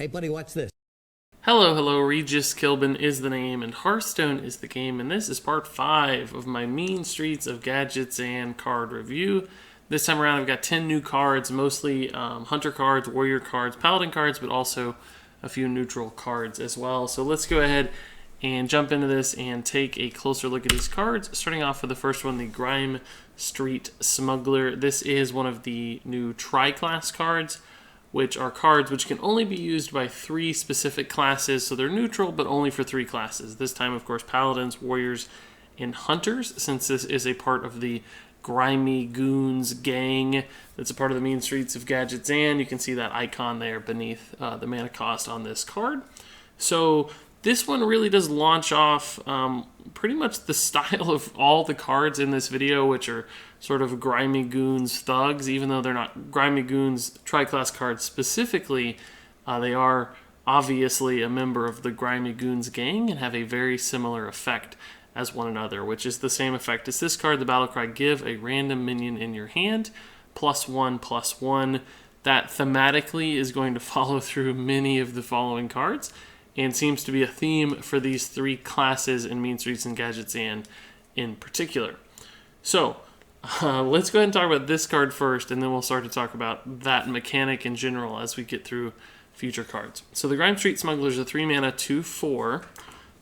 Hey, buddy, watch this. Hello, hello, Regis Kilbin is the name, and Hearthstone is the game, and this is part 5 of my Mean Streets of Gadgetzan card review. This time around I've got 10 new cards, mostly Hunter cards, Warrior cards, Paladin cards, but also a few neutral cards as well. So let's go ahead and jump into this and take a closer look at these cards. Starting off with the first one, the Grimestreet Smuggler. This is one of the new tri-class cards, which are cards which can only be used by 3 specific classes, so they're neutral, but only for 3 classes. This time, of course, Paladins, Warriors, and Hunters, since this is a part of the Grimey Goons gang that's a part of the Mean Streets of Gadgetzan. You can see that icon there beneath the mana cost on this card. So this one really does launch off pretty much the style of all the cards in this video, which are sort of Grimey Goons thugs, even though they're not Grimey Goons tri-class cards specifically. They are obviously a member of the Grimey Goons gang and have a very similar effect as one another, which is the same effect as this card, the battle cry, give a random minion in your hand, +1/+1. That thematically is going to follow through many of the following cards, and seems to be a theme for these 3 classes in Mean Streets and Gadgetzan in particular. So, let's go ahead and talk about this card first, and then we'll start to talk about that mechanic in general as we get through future cards. So the Grimestreet Smuggler is a 3 mana 2/4.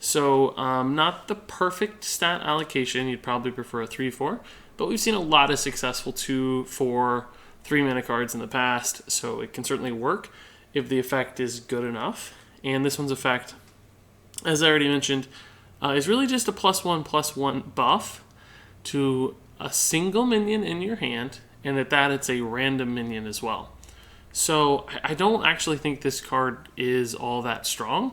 So not the perfect stat allocation. You'd probably prefer a 3/4, but we've seen a lot of successful 2/4 3 mana cards in the past, so it can certainly work if the effect is good enough. And this one's effect, as I already mentioned, is really just a +1/+1 buff to a single minion in your hand, and at that it's a random minion as well. So I don't actually think this card is all that strong.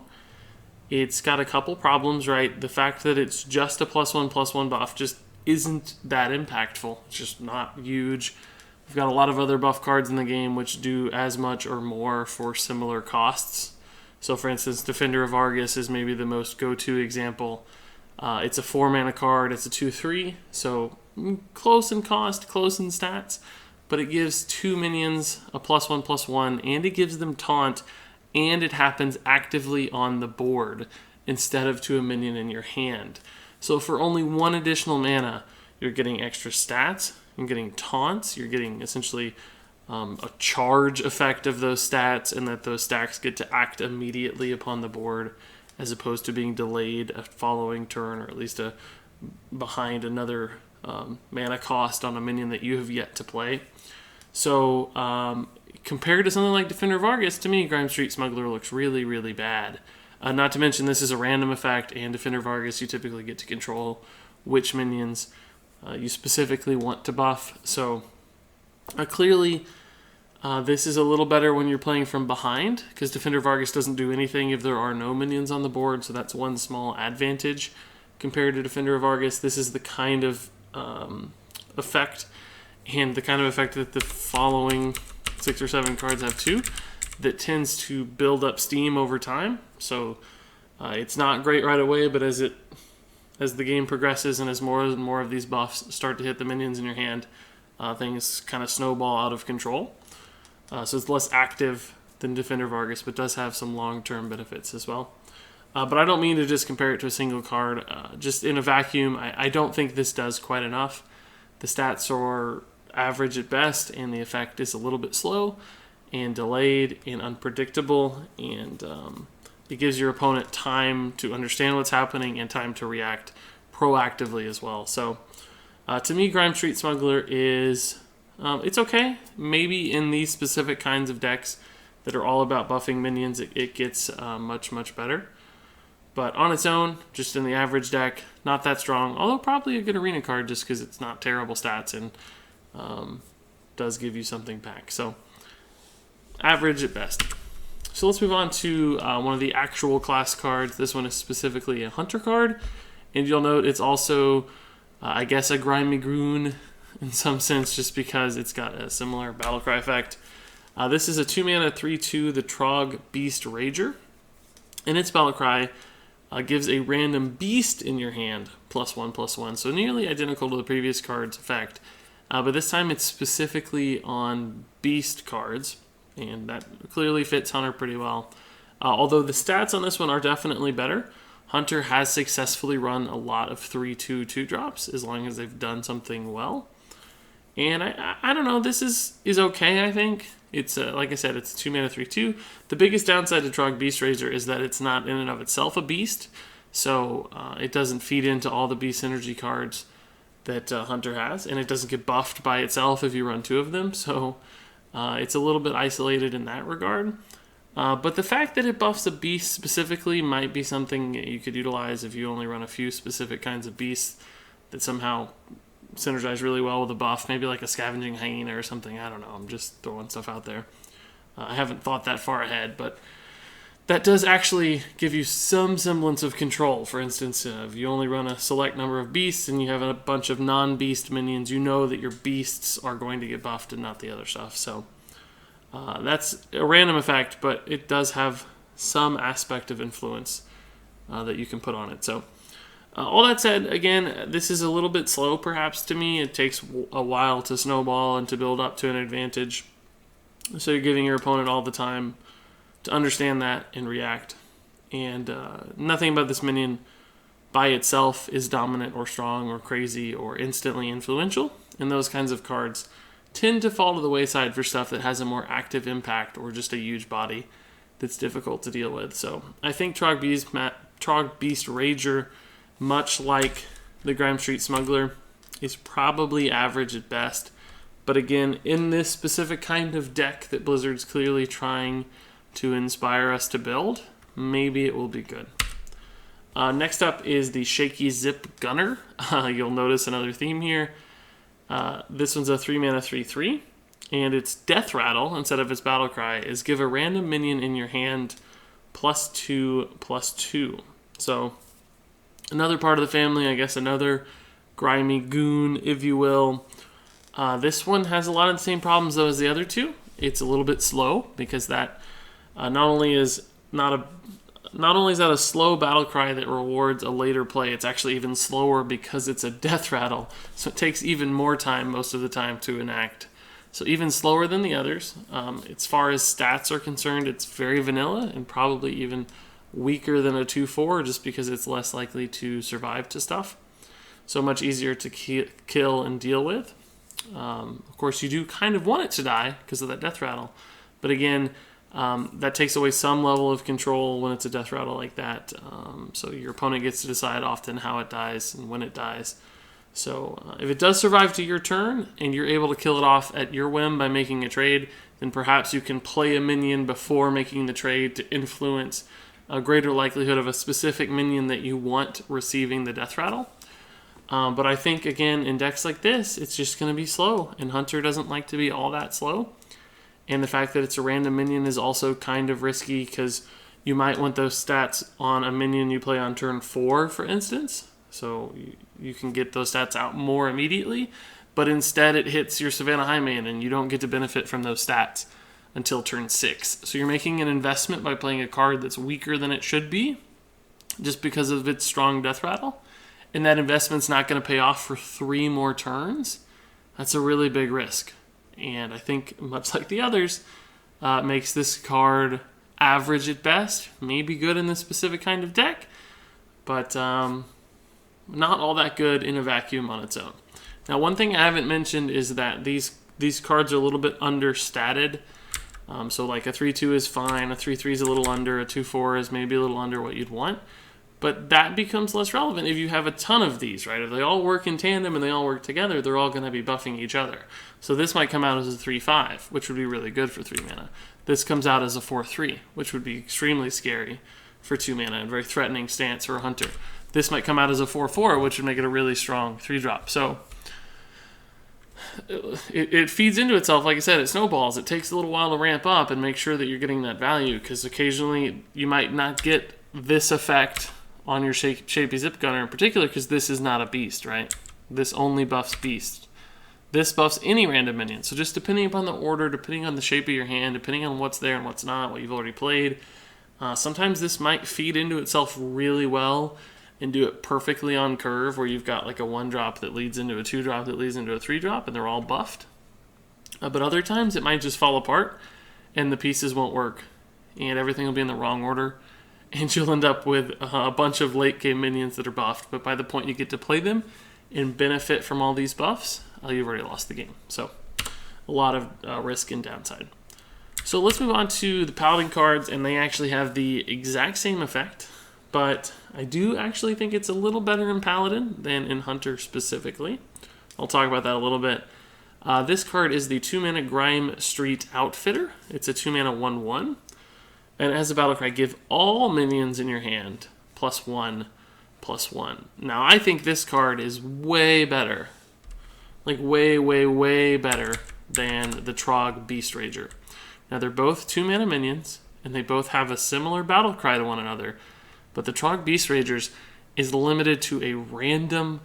It's got a couple problems, right? The fact that it's just a +1/+1 buff just isn't that impactful. It's just not huge. We've got a lot of other buff cards in the game which do as much or more for similar costs. So for instance, Defender of Argus is maybe the most go-to example. It's a 4 mana card, it's a 2/3, so close in cost, close in stats, but it gives 2 minions a +1/+1, and it gives them taunt, and it happens actively on the board instead of to a minion in your hand. So for only 1 additional mana, you're getting extra stats, you're getting taunts, you're getting essentially a charge effect of those stats, and that those stacks get to act immediately upon the board as opposed to being delayed a following turn, or at least behind another mana cost on a minion that you have yet to play. So compared to something like Defender of Argus, to me, Grimestreet Smuggler looks really, really bad. Not to mention this is a random effect, and Defender of Argus, you typically get to control which minions you specifically want to buff. So clearly, this is a little better when you're playing from behind, because Defender of Argus doesn't do anything if there are no minions on the board, so that's one small advantage compared to Defender of Argus. This is the kind of effect, and the kind of effect that the following 6 or 7 cards have too, that tends to build up steam over time. So it's not great right away, but as the game progresses and as more and more of these buffs start to hit the minions in your hand, things kind of snowball out of control. So it's less active than Defender of Argus, but does have some long-term benefits as well. But I don't mean to just compare it to a single card. Just in a vacuum, I don't think this does quite enough. The stats are average at best, and the effect is a little bit slow and delayed and unpredictable, and it gives your opponent time to understand what's happening and time to react proactively as well. So to me, Grimestreet Smuggler is it's okay. Maybe in these specific kinds of decks that are all about buffing minions, it gets much, much better. But on its own, just in the average deck, not that strong. Although probably a good arena card just because it's not terrible stats and does give you something back. So average at best. So let's move on to one of the actual class cards. This one is specifically a Hunter card. And you'll note it's also, I guess, a Grimey Goon in some sense, just because it's got a similar battlecry effect. This is a 2 mana 3/2, the Trogg Beastrager. And its battlecry gives a random beast in your hand, +1/+1. So nearly identical to the previous card's effect. But this time it's specifically on beast cards, and that clearly fits Hunter pretty well. Although the stats on this one are definitely better. Hunter has successfully run a lot of 3/2 2-drops as long as they've done something well. And I don't know, this is okay, I think. It's, like I said, it's 2 mana 3/2. The biggest downside to Trogg Beastrager is that it's not in and of itself a beast. So it doesn't feed into all the beast synergy cards that Hunter has. And it doesn't get buffed by itself if you run 2 of them. So it's a little bit isolated in that regard. But the fact that it buffs a beast specifically might be something you could utilize if you only run a few specific kinds of beasts that somehow synergize really well with a buff. Maybe like a Scavenging Hyena or something. I don't know. I'm just throwing stuff out there. I haven't thought that far ahead, but that does actually give you some semblance of control. For instance, if you only run a select number of beasts and you have a bunch of non-beast minions, you know that your beasts are going to get buffed and not the other stuff. So that's a random effect, but it does have some aspect of influence that you can put on it. So all that said, again, this is a little bit slow perhaps to me. It takes a while to snowball and to build up to an advantage. So you're giving your opponent all the time to understand that and react. And nothing about this minion by itself is dominant or strong or crazy or instantly influential. And those kinds of cards tend to fall to the wayside for stuff that has a more active impact or just a huge body that's difficult to deal with. So I think Trogg Beastrager, much like the Grimestreet Smuggler, is probably average at best. But again, in this specific kind of deck that Blizzard's clearly trying to inspire us to build, maybe it will be good. Next up is the Shaky Zipgunner. You'll notice another theme here. This one's a 3 mana 3/3, and its death rattle, instead of its battle cry, is give a random minion in your hand +2/+2. So another part of the family, I guess another Grimey Goon, if you will. This one has a lot of the same problems though as the other two. It's a little bit slow because that not only is that a slow battle cry that rewards a later play, it's actually even slower because it's a death rattle. So it takes even more time most of the time to enact. So even slower than the others. As far as stats are concerned, it's very vanilla and probably even weaker than a 2/4 just because it's less likely to survive to stuff. So much easier to kill and deal with. Of course, you do kind of want it to die because of that death rattle. But again, that takes away some level of control when it's a death rattle like that. So your opponent gets to decide often how it dies and when it dies. So if it does survive to your turn and you're able to kill it off at your whim by making a trade, then perhaps you can play a minion before making the trade to influence a greater likelihood of a specific minion that you want receiving the death rattle. But I think, again, in decks like this, it's just going to be slow, and Hunter doesn't like to be all that slow. And the fact that it's a random minion is also kind of risky because you might want those stats on a minion you play on turn 4, for instance. So you can get those stats out more immediately, but instead it hits your Savannah Highmane, and you don't get to benefit from those stats until turn 6. So you're making an investment by playing a card that's weaker than it should be just because of its strong death rattle. And that investment's not going to pay off for 3 more turns. That's a really big risk. And I think, much like the others, makes this card average at best, maybe good in this specific kind of deck, but not all that good in a vacuum on its own. Now, one thing I haven't mentioned is that these cards are a little bit understated. So like a 3/2 is fine, a 3/3 is a little under, a 2/4 is maybe a little under what you'd want. But that becomes less relevant if you have a ton of these, right? If they all work in tandem and they all work together, they're all going to be buffing each other. So this might come out as a 3/5, which would be really good for 3 mana. This comes out as a 4/3, which would be extremely scary for 2 mana and very threatening stance for a hunter. This might come out as a 4/4, which would make it a really strong 3-drop. So it feeds into itself. Like I said, it snowballs. It takes a little while to ramp up and make sure that you're getting that value, because occasionally you might not get this effect on your Shaky Zipgunner in particular, because this is not a beast, right? This only buffs beast. This buffs any random minion. So just depending upon the order, depending on the shape of your hand, depending on what's there and what's not, what you've already played, sometimes this might feed into itself really well and do it perfectly on curve, where you've got like a 1-drop that leads into a 2-drop that leads into a 3-drop, and they're all buffed. But other times it might just fall apart and the pieces won't work and everything will be in the wrong order, and you'll end up with a bunch of late game minions that are buffed, but by the point you get to play them and benefit from all these buffs, you've already lost the game. So a lot of risk and downside. So let's move on to the Paladin cards, and they actually have the exact same effect, but I do actually think it's a little better in Paladin than in Hunter specifically. I'll talk about that a little bit. This card is the 2-mana Grimestreet Outfitter. It's a 2-mana 1/1. And it has a battle cry, give all minions in your hand +1/+1. Now, I think this card is way better. Like, way, way, way better than the Trogg Beastrager. Now, they're both 2-mana minions, and they both have a similar battle cry to one another. But the Trogg Beastragers is limited to a random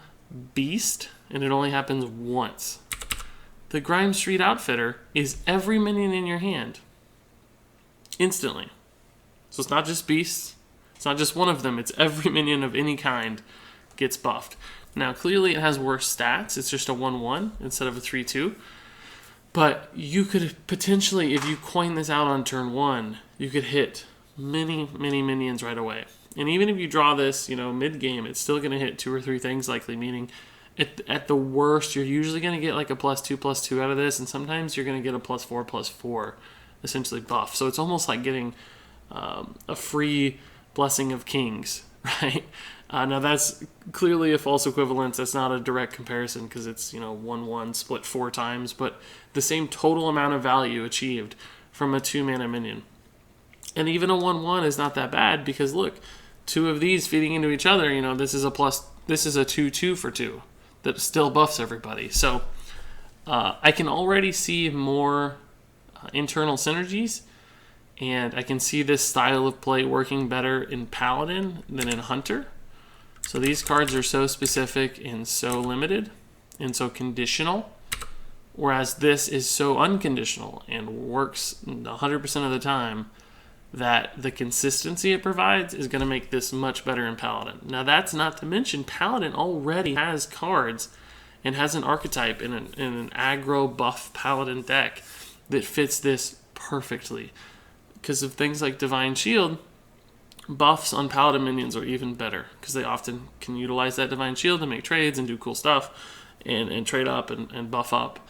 beast, and it only happens once. The Grimestreet Outfitter is every minion in your hand. Instantly. So it's not just beasts. It's not just one of them. It's every minion of any kind gets buffed. Now, clearly it has worse stats. It's just a 1/1 instead of a 3/2. But you could potentially, if you coin this out on turn 1, you could hit many, many minions right away. And even if you draw this, mid-game, it's still going to hit 2 or 3 things likely, meaning at the worst, you're usually going to get like a +2/+2 out of this, and sometimes you're going to get a +4/+4 essentially buff. So it's almost like getting a free Blessing of Kings, right? Now that's clearly a false equivalence. That's not a direct comparison because it's 1/1 split 4 times, but the same total amount of value achieved from a 2-mana minion. And even a 1/1 is not that bad because look, 2 of these feeding into each other. This is a 2/2 for 2 that still buffs everybody. So I can already see more internal synergies. And I can see this style of play working better in Paladin than in Hunter. So these cards are so specific and so limited and so conditional, whereas this is so unconditional and works 100% of the time that the consistency it provides is going to make this much better in Paladin. Now that's not to mention Paladin already has cards and has an archetype in an aggro buff Paladin deck that fits this perfectly. Because of things like Divine Shield, buffs on Paladin minions are even better because they often can utilize that Divine Shield to make trades and do cool stuff and trade up and buff up.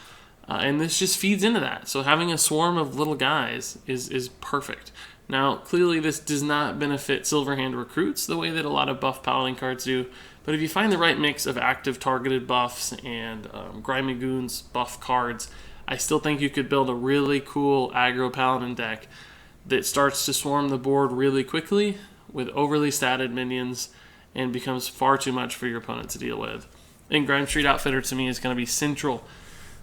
And this just feeds into that. So having a swarm of little guys is perfect. Now, clearly this does not benefit Silverhand recruits the way that a lot of buff Paladin cards do. But if you find the right mix of active targeted buffs and Grimey Goons buff cards, I still think you could build a really cool aggro Paladin deck that starts to swarm the board really quickly with overly statted minions and becomes far too much for your opponent to deal with. And Grimestreet Outfitter to me is going to be central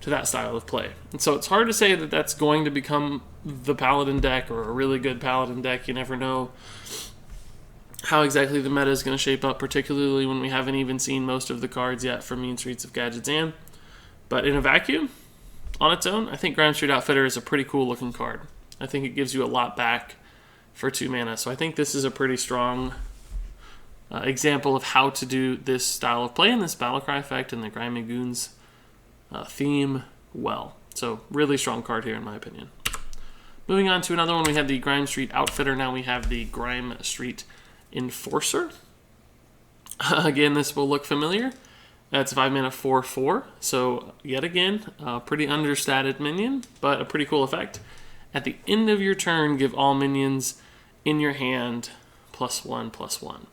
to that style of play. And so it's hard to say that that's going to become the Paladin deck or a really good Paladin deck. You never know how exactly the meta is going to shape up, particularly when we haven't even seen most of the cards yet from Mean Streets of Gadgetzan. But in a vacuum, on its own, I think Grimestreet Outfitter is a pretty cool looking card. I think it gives you a lot back for 2 mana. So I think this is a pretty strong example of how to do this style of play and this Battlecry effect and the Grimey Goons theme well. So really strong card here in my opinion. Moving on to another one, we have the Grimestreet Outfitter. Now we have the Grimestreet Enforcer. Again, this will look familiar. It's a 5-mana 4/4. So yet again, a pretty understated minion, but a pretty cool effect. At the end of your turn, give all minions in your hand +1/+1.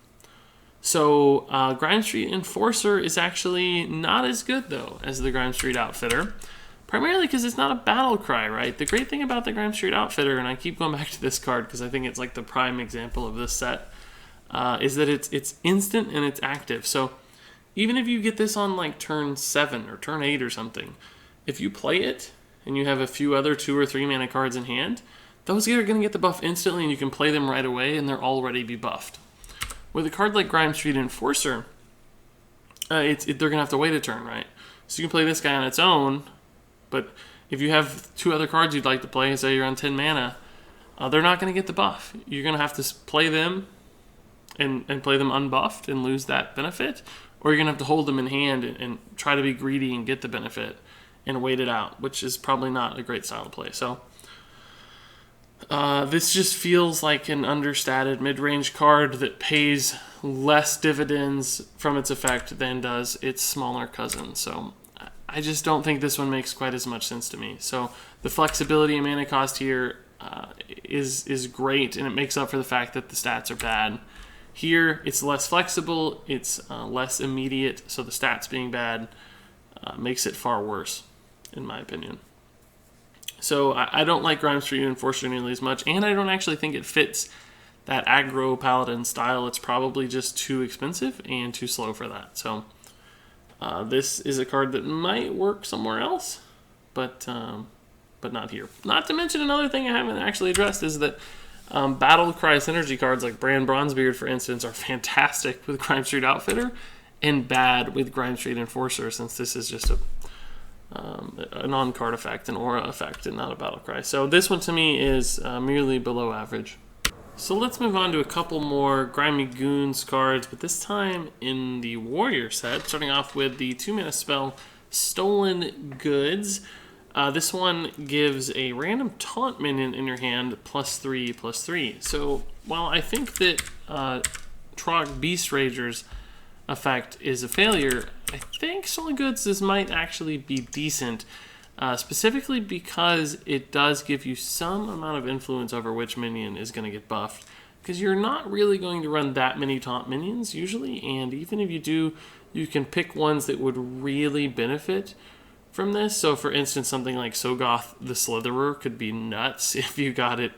So Grimestreet Enforcer is actually not as good, though, as the Grimestreet Outfitter. Primarily because it's not a battle cry, right? The great thing about the Grimestreet Outfitter, and I keep going back to this card because I think it's like the prime example of this set, is that it's instant and it's active. So even if you get this on like turn 7 or turn 8 or something, if you play it, and you have a few other 2 or 3 mana cards in hand, those are going to get the buff instantly and you can play them right away and they'll already be buffed. With a card like Grimestreet Enforcer, they're going to have to wait a turn, right? So you can play this guy on its own, but if you have 2 other cards you'd like to play, say you're on 10 mana, they're not going to get the buff. You're going to have to play them and play them unbuffed and lose that benefit, or you're going to have to hold them in hand and try to be greedy and get the benefit and wait it out, which is probably not a great style of play. So This just feels like an understated mid-range card that pays less dividends from its effect than does its smaller cousin. So I just don't think this one makes quite as much sense to me. So the flexibility and mana cost here is great, and it makes up for the fact that the stats are bad. Here, it's less flexible, it's less immediate, so the stats being bad makes it far worse, in my opinion. So I don't like Grimestreet Enforcer nearly as much, and I don't actually think it fits that aggro paladin style. It's probably just too expensive and too slow for that. So this is a card that might work somewhere else, but not here. Not to mention another thing I haven't actually addressed is that Battle Cry synergy cards like Brand Bronzebeard, for instance, are fantastic with Grimestreet Outfitter and bad with Grimestreet Enforcer, since this is just a non-card effect, an aura effect, and not a battle cry. So this one to me is merely below average. So let's move on to a couple more Grimey Goons cards, but this time in the Warrior set, starting off with the 2-mana spell Stolen Goods. This one gives a random taunt minion in your hand +3/+3. So while I think that Trogg Beastrager's effect is a failure, I think Stolen Goods this might actually be decent, specifically because it does give you some amount of influence over which minion is going to get buffed, because you're not really going to run that many taunt minions usually, and even if you do, you can pick ones that would really benefit from this. So for instance, something like Sogoth the Slitherer could be nuts if you got it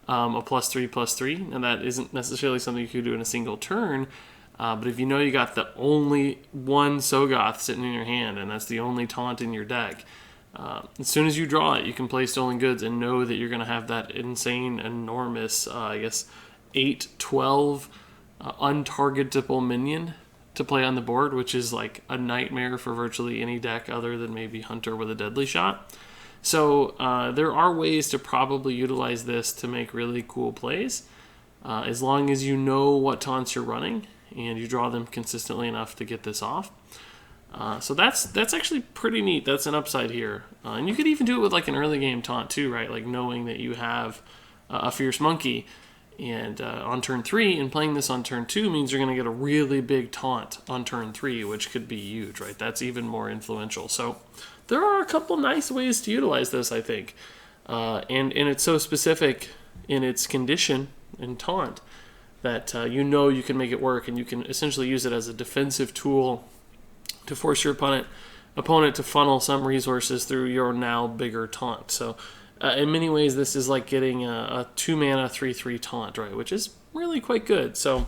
a +3/+3, and that isn't necessarily something you could do in a single turn. But if you know you got the only one Sogoth sitting in your hand, and that's the only taunt in your deck, as soon as you draw it, you can play Stolen Goods and know that you're going to have that insane, enormous, 8/12 untargetable minion to play on the board, which is like a nightmare for virtually any deck other than maybe Hunter with a Deadly Shot. So there are ways to probably utilize this to make really cool plays, as long as you know what taunts you're running and you draw them consistently enough to get this off. So that's actually pretty neat. That's an upside here. And you could even do it with like an early game taunt too, right? Like knowing that you have a Fierce Monkey and on turn 3, and playing this on turn 2 means you're going to get a really big taunt on turn 3, which could be huge, right? That's even more influential. So there are a couple nice ways to utilize this, I think. And it's so specific in its condition and taunt that you know you can make it work, and you can essentially use it as a defensive tool to force your opponent to funnel some resources through your now bigger taunt. So in many ways, this is like getting a 2-mana 3/3 taunt, right? Which is really quite good. So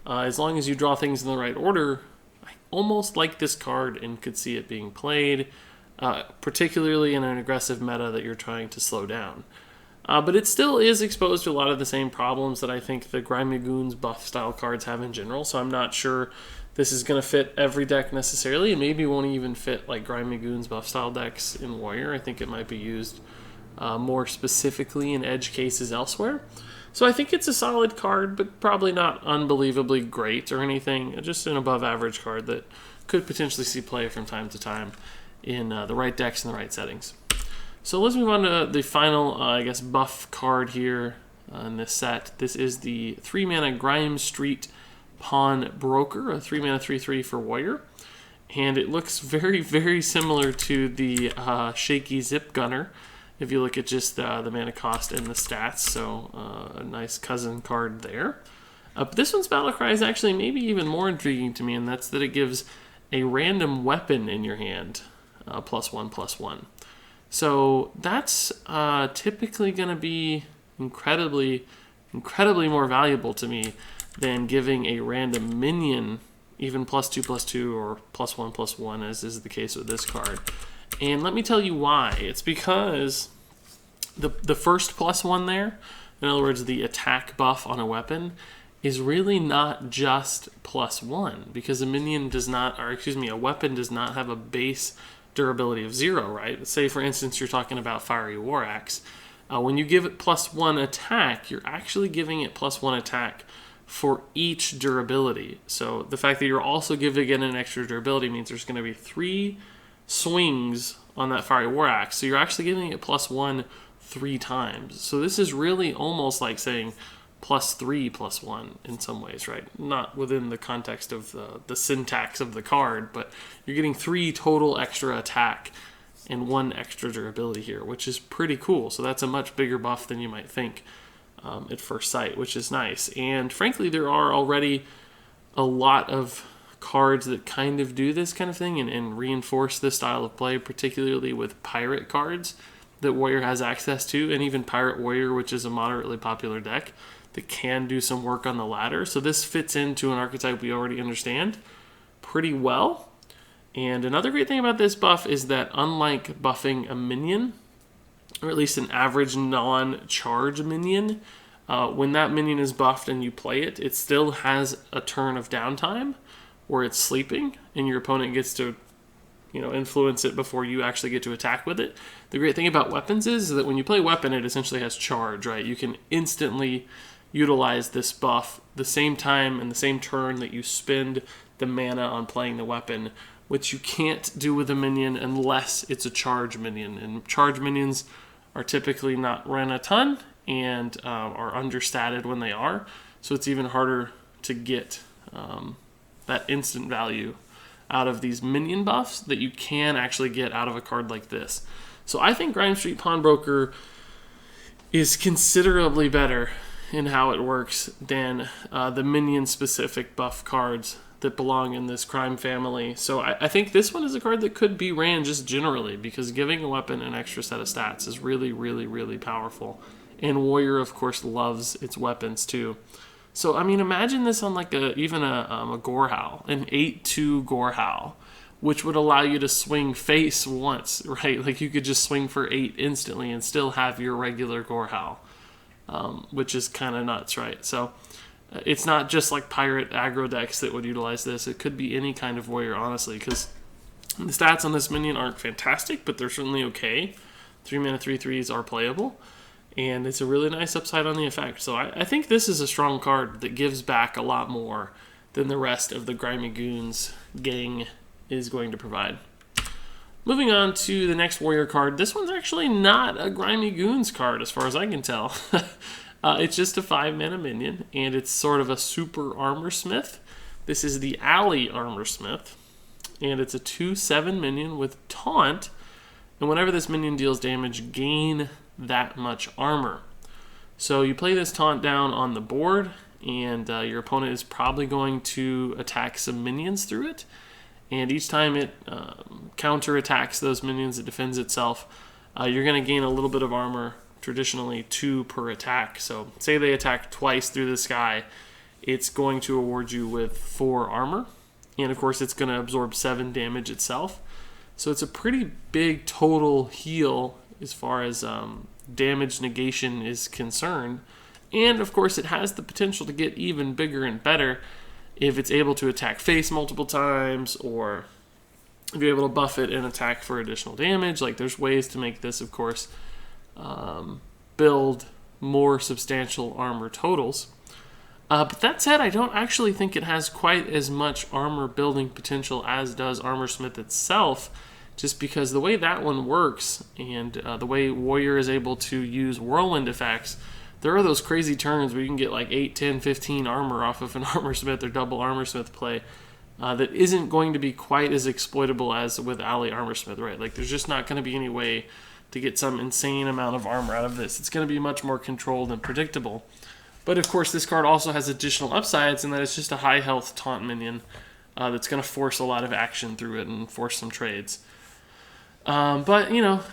as long as you draw things in the right order, I almost like this card and could see it being played, particularly in an aggressive meta that you're trying to slow down. But it still is exposed to a lot of the same problems that I think the Grimey Goons buff style cards have in general, so I'm not sure this is going to fit every deck necessarily, and maybe won't even fit like Grimey Goons buff style decks in Warrior. I think it might be used more specifically in edge cases elsewhere. So I think it's a solid card, but probably not unbelievably great or anything, just an above average card that could potentially see play from time to time in the right decks and the right settings. So let's move on to the final, buff card here in this set. This is the 3-mana Grimestreet Pawnbroker, a 3-mana 3/3 for Warrior. And it looks very, very similar to the Shaky Zipgunner, if you look at just the mana cost and the stats. So a nice cousin card there. But this one's Battlecry is actually maybe even more intriguing to me, and that's that it gives a random weapon in your hand, +1/+1. So that's typically going to be incredibly more valuable to me than giving a random minion even +2/+2 or +1/+1, as is the case with this card. And let me tell you why. It's because the first +1 there, in other words, the attack buff on a weapon, is really not just +1, because a weapon does not have a base durability of 0, right? Say, for instance, you're talking about Fiery War Axe. When you give it +1 attack, you're actually giving it +1 attack for each durability. So the fact that you're also giving it an extra durability means there's going to be 3 swings on that Fiery War Axe. So you're actually giving it +1 3 times. So this is really almost like saying +3/+1 in some ways, right? Not within the context of the syntax of the card, but you're getting 3 total extra attack and 1 extra durability here, which is pretty cool. So that's a much bigger buff than you might think at first sight, which is nice. And frankly, there are already a lot of cards that kind of do this kind of thing and reinforce this style of play, particularly with pirate cards that Warrior has access to, and even Pirate Warrior, which is a moderately popular deck that can do some work on the ladder. So this fits into an archetype we already understand pretty well. And another great thing about this buff is that unlike buffing a minion, or at least an average non-charge minion, when that minion is buffed and you play it, it still has a turn of downtime where it's sleeping and your opponent gets to influence it before you actually get to attack with it. The great thing about weapons is that when you play weapon, it essentially has charge, right? You can instantly utilize this buff the same time and the same turn that you spend the mana on playing the weapon, which you can't do with a minion unless it's a charge minion. And charge minions are typically not run a ton and are understated when they are. So it's even harder to get that instant value out of these minion buffs that you can actually get out of a card like this. So I think Grimestreet Pawnbroker is considerably better in how it works than the minion-specific buff cards that belong in this crime family. So I think this one is a card that could be ran just generally, because giving a weapon an extra set of stats is really, really, really powerful. And Warrior, of course, loves its weapons too. So, I mean, imagine this on like even a Gorehowl, an 8/2 Gorehowl, which would allow you to swing face once, right? Like you could just swing for 8 instantly and still have your regular Gorehowl, which is kind of nuts, right? So it's not just like pirate aggro decks that would utilize this. It could be any kind of warrior, honestly, because the stats on this minion aren't fantastic, but they're certainly okay. 3 mana 3/3s are playable, and it's a really nice upside on the effect. So I think this is a strong card that gives back a lot more than the rest of the Grimey Goons gang is going to provide. Moving on to the next warrior card. This one's actually not a Grimey Goons card as far as I can tell. It's just a 5 mana minion, and it's sort of a super Armorsmith. This is the Alley Armorsmith, and it's a 2/7 minion with taunt, and whenever this minion deals damage, gain that much armor. So you play this taunt down on the board, and your opponent is probably going to attack some minions through it, and each time it counter-attacks those minions, it defends itself. You're going to gain a little bit of armor, traditionally 2 per attack. So say they attack twice through the sky, it's going to award you with 4 armor, and of course it's going to absorb 7 damage itself. So it's a pretty big total heal as far as damage negation is concerned, and of course it has the potential to get even bigger and better if it's able to attack face multiple times, or if you're able to buff it and attack for additional damage. Like, there's ways to make this, of course, build more substantial armor totals. But that said, I don't actually think it has quite as much armor building potential as does Armorsmith itself, just because the way that one works and the way Warrior is able to use whirlwind effects, there are those crazy turns where you can get like 8, 10, 15 armor off of an Armorsmith or double Armorsmith play that isn't going to be quite as exploitable as with Alley Armorsmith, right? Like, there's just not going to be any way to get some insane amount of armor out of this. It's going to be much more controlled and predictable. But of course, this card also has additional upsides in that it's just a high health taunt minion that's going to force a lot of action through it and force some trades. But,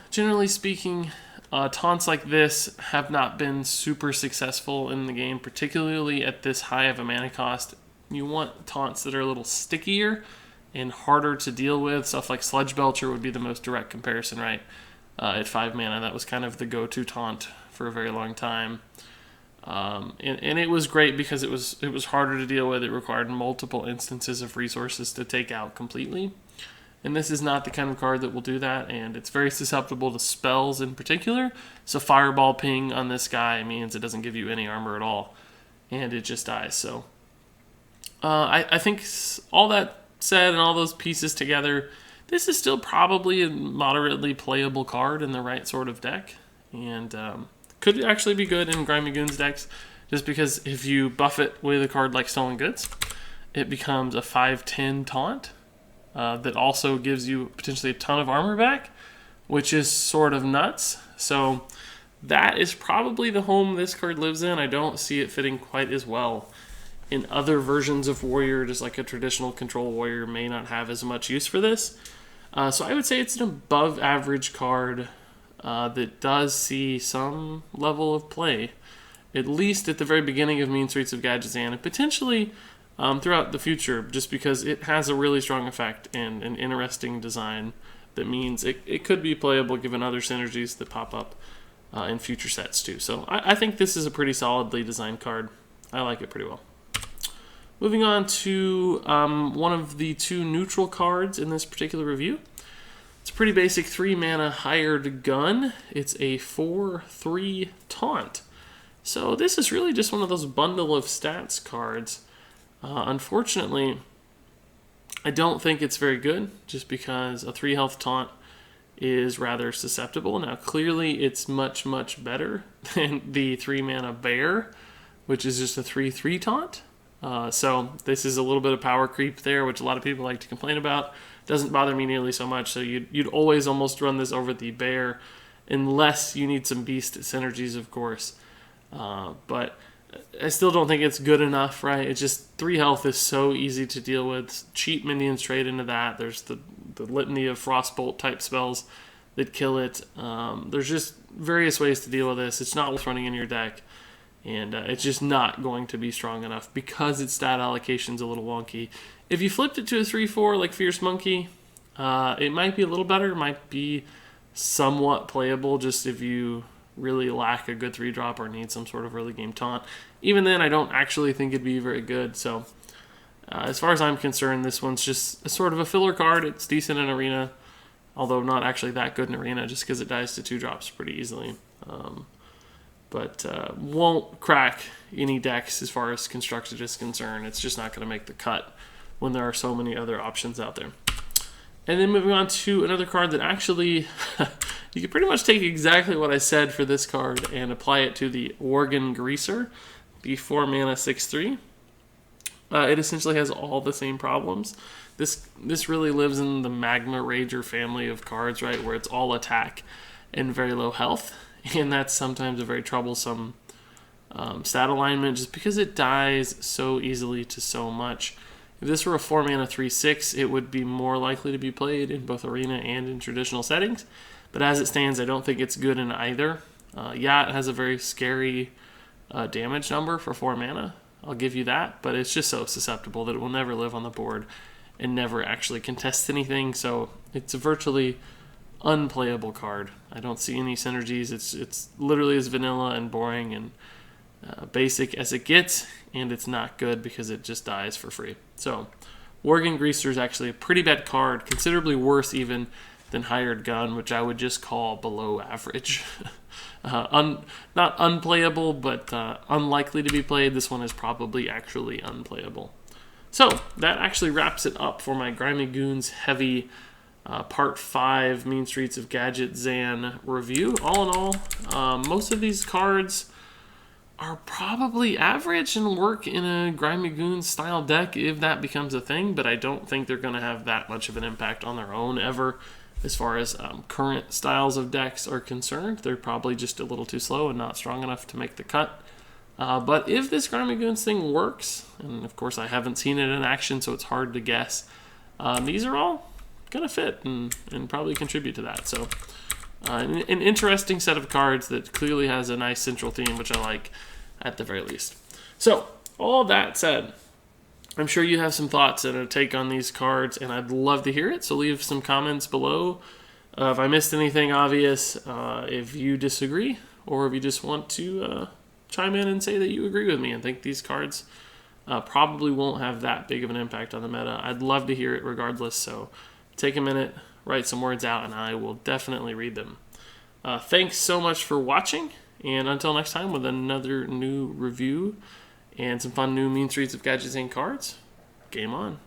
generally speaking, taunts like this have not been super successful in the game, particularly at this high of a mana cost. You want taunts that are a little stickier and harder to deal with. Stuff like Sludge Belcher would be the most direct comparison, right? At 5 mana, that was kind of the go-to taunt for a very long time. And it was great because it was harder to deal with. It required multiple instances of resources to take out completely. And this is not the kind of card that will do that, and it's very susceptible to spells in particular. So Fireball Ping on this guy means it doesn't give you any armor at all, and it just dies. So I think all that said and all those pieces together, this is still probably a moderately playable card in the right sort of deck. and could actually be good in Grimey Goons decks, just because if you buff it with a card like Stolen Goods, it becomes a 5/10 taunt that also gives you potentially a ton of armor back, which is sort of nuts. So that is probably the home this card lives in. I don't see it fitting quite as well in other versions of Warrior, just like a traditional control Warrior may not have as much use for this. So I would say it's an above average card that does see some level of play, at least at the very beginning of Mean Streets of Gadgetzan, and potentially throughout the future, just because it has a really strong effect and an interesting design that means it could be playable given other synergies that pop up in future sets too. So I think this is a pretty solidly designed card. I like it pretty well. Moving on to one of the 2 neutral cards in this particular review. It's a pretty basic 3-mana Hired Gun. It's a 4/3 taunt. So this is really just one of those bundle of stats cards. Unfortunately, I don't think it's very good, just because a 3 health taunt is rather susceptible. Now, clearly, it's much, much better than the 3-mana Bear, which is just a 3/3 taunt. So this is a little bit of power creep there, which a lot of people like to complain about. Doesn't bother me nearly so much. So you'd always almost run this over the Bear, unless you need some beast synergies, of course. But I still don't think it's good enough, right? It's just 3 health is so easy to deal with. Cheap minions trade into that. There's the litany of Frostbolt type spells that kill it. There's just various ways to deal with this. It's not worth running in your deck. And it's just not going to be strong enough because its stat allocation's a little wonky. If you flipped it to a 3/4 like Fierce Monkey, it might be a little better. It might be somewhat playable just if you really lack a good 3-drop or need some sort of early game taunt. Even then, I don't actually think it'd be very good. So as far as I'm concerned, this one's just a sort of a filler card. It's decent in Arena, although not actually that good in Arena just because it dies to 2-drops pretty easily. But won't crack any decks as far as Constructed is concerned. It's just not going to make the cut when there are so many other options out there. And then moving on to another card that actually, you can pretty much take exactly what I said for this card and apply it to the Worgen Greaser, the 4-mana 6/3. It essentially has all the same problems. This really lives in the Magma Rager family of cards, right, where it's all attack and very low health. And that's sometimes a very troublesome stat alignment just because it dies so easily to so much. If this were a 4-mana 3/6, it would be more likely to be played in both Arena and in traditional settings. But as it stands, I don't think it's good in either. Yeah, it has a very scary damage number for 4 mana. I'll give you that. But it's just so susceptible that it will never live on the board and never actually contest anything. So it's a virtually unplayable card. I don't see any synergies. It's literally as vanilla and boring and basic as it gets, and it's not good because it just dies for free. So Worgen Greaser is actually a pretty bad card, considerably worse even than Hired Gun, which I would just call below average. Not unplayable, but unlikely to be played. This one is probably actually unplayable. So that actually wraps it up for my Grimey Goons heavy Part 5 Mean Streets of Gadgetzan review. All in all, most of these cards are probably average and work in a Grimey Goons style deck if that becomes a thing, but I don't think they're going to have that much of an impact on their own ever as far as current styles of decks are concerned. They're probably just a little too slow and not strong enough to make the cut. But if this Grimey Goons thing works, and of course I haven't seen it in action, so it's hard to guess, these are all going to fit and probably contribute to that. So an interesting set of cards that clearly has a nice central theme, which I like at the very least. So all that said, I'm sure you have some thoughts and a take on these cards, and I'd love to hear it. So leave some comments below if I missed anything obvious, if you disagree, or if you just want to chime in and say that you agree with me and think these cards probably won't have that big of an impact on the meta. I'd love to hear it regardless. So take a minute, write some words out, and I will definitely read them. Thanks so much for watching, and until next time with another new review and some fun new Mean Streets of Gadgetzan cards, game on.